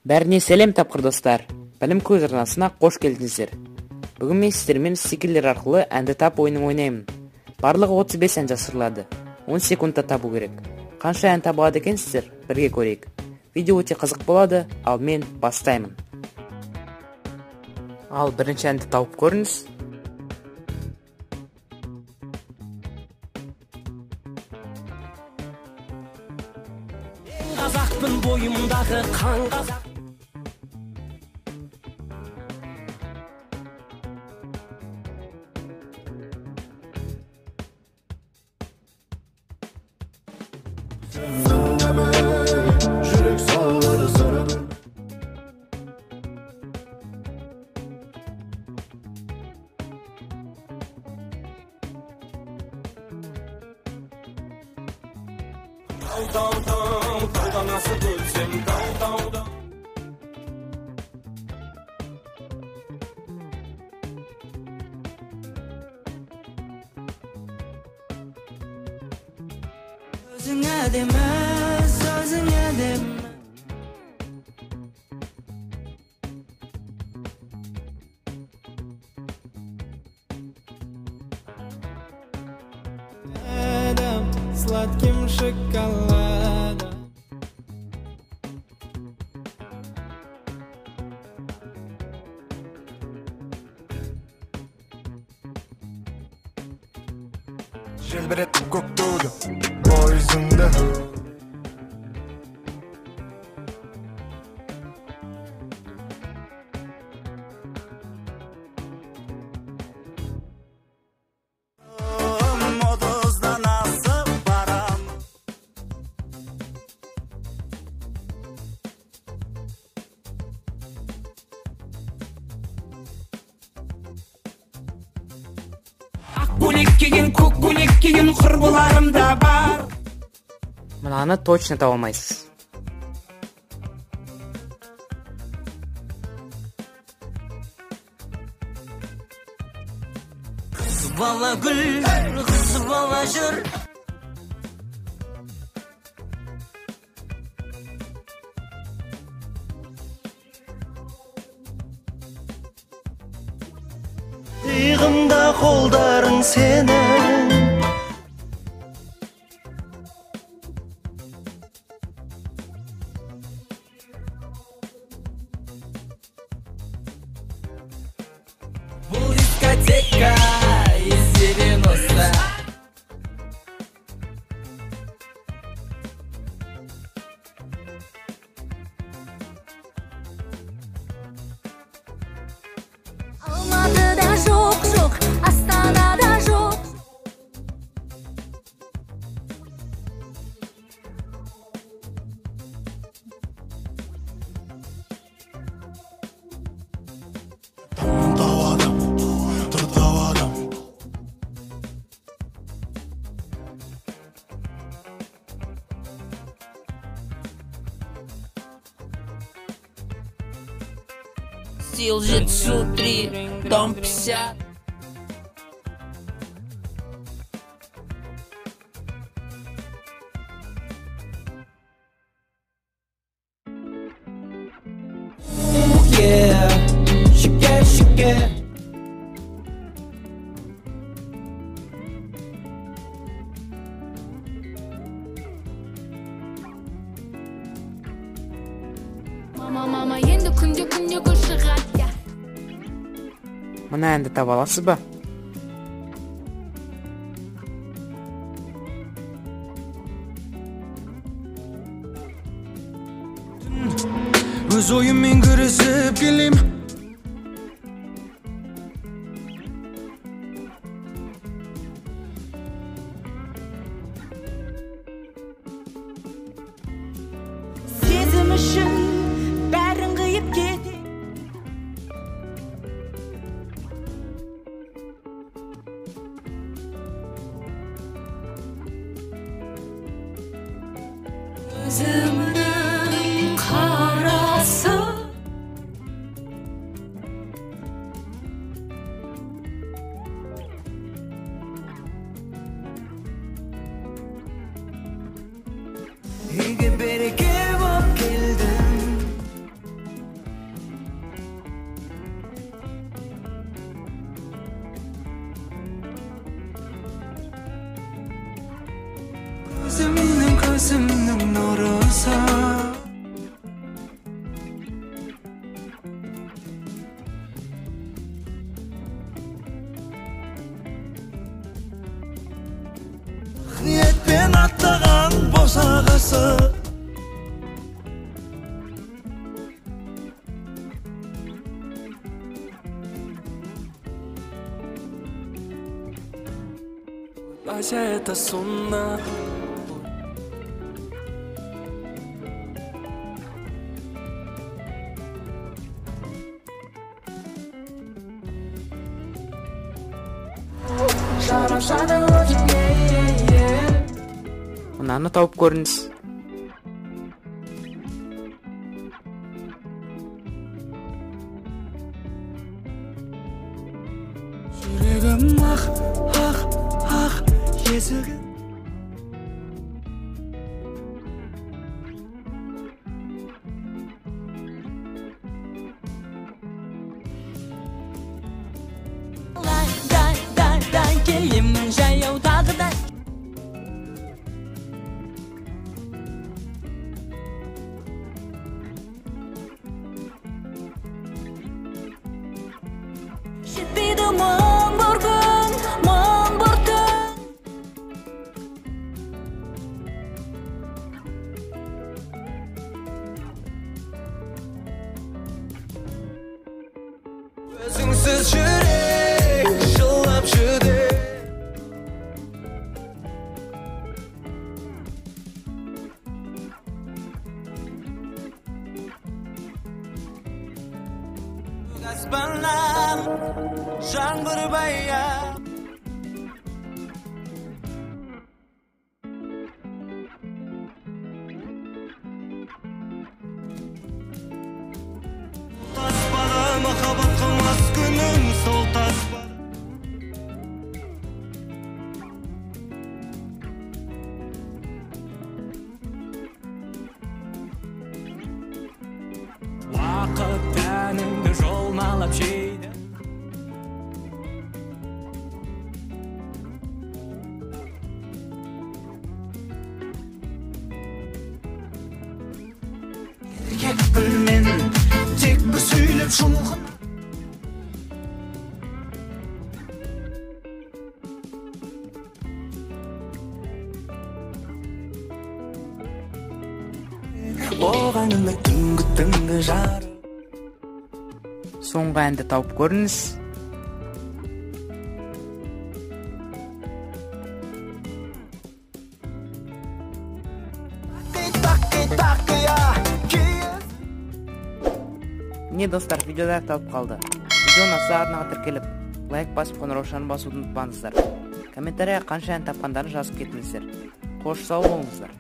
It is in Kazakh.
Бәріне сәлем тапқыр достар. Білім көз арнасына қош келдіңіздер. Бүгін мен сіздермен стикерлер арқылы әнді тап ойынын ойнаймын. Барлығы 35 ән жасырылады. 10 секундта табу керек. Қанша ән табады екенсіздер? Бірге көрейік. Видео өте қызық болады, ал мен бастаймын. Ал бірінші әнді тауып көріңіз. Қазақпын бойымдағы қан қазақ. Жүрек соғады сырым. Таудан асып өтсем таудан. Өзің әдемі, сөзің әдемі. Сладким шоколадом. Желбіретіп көк туды бойызыңды. Көйлек киген, көк көйлек киген құрбыларым да бар. Мынаны точно таба алмайсыз. Қыз бала гүл, қыз бала жыр. Иығымда қолдарың сенің. Бұл дискотека из 90. Алматыда жоқ, Астанада жоқ. Тауадым, тауадым. Сил жетісу 3, дом 50. Шүке. Мама, енді күнде гүл шығады. Мына әнді таба аласыз ба? Өз ойыммен күресіп келем. Сезім үшін бәрін қиып кете. Өзімнің қарасы болсы Ася это сунна Мынаны тауып көріңіз. Жүрегім ақ, ақ, ақ есігі Дай, келемін жаяу тағыдай Жетпейді мың бір күн, мың бір түн Өзіңсіз жүрек жылап жүдеп Аспаннан жаңбыр баяп Таспада махаббат қылмас күнім сол таспада Уақыт тәніңді жолмалап жейді Еркекпін мен тек бір сөйлеп шұлғын Оған үміт түнгі жары Соңғы әнді тауып көріңіз. Не достар, видеолар тауып қалды. Видеоны сағатына тіркеліп, лайк басып, қоңыраушаны басуды ұмытпаңыздар. Комментария қанша ән тапқандарын жазып кетіңіздер. Қош сау болыңыздар.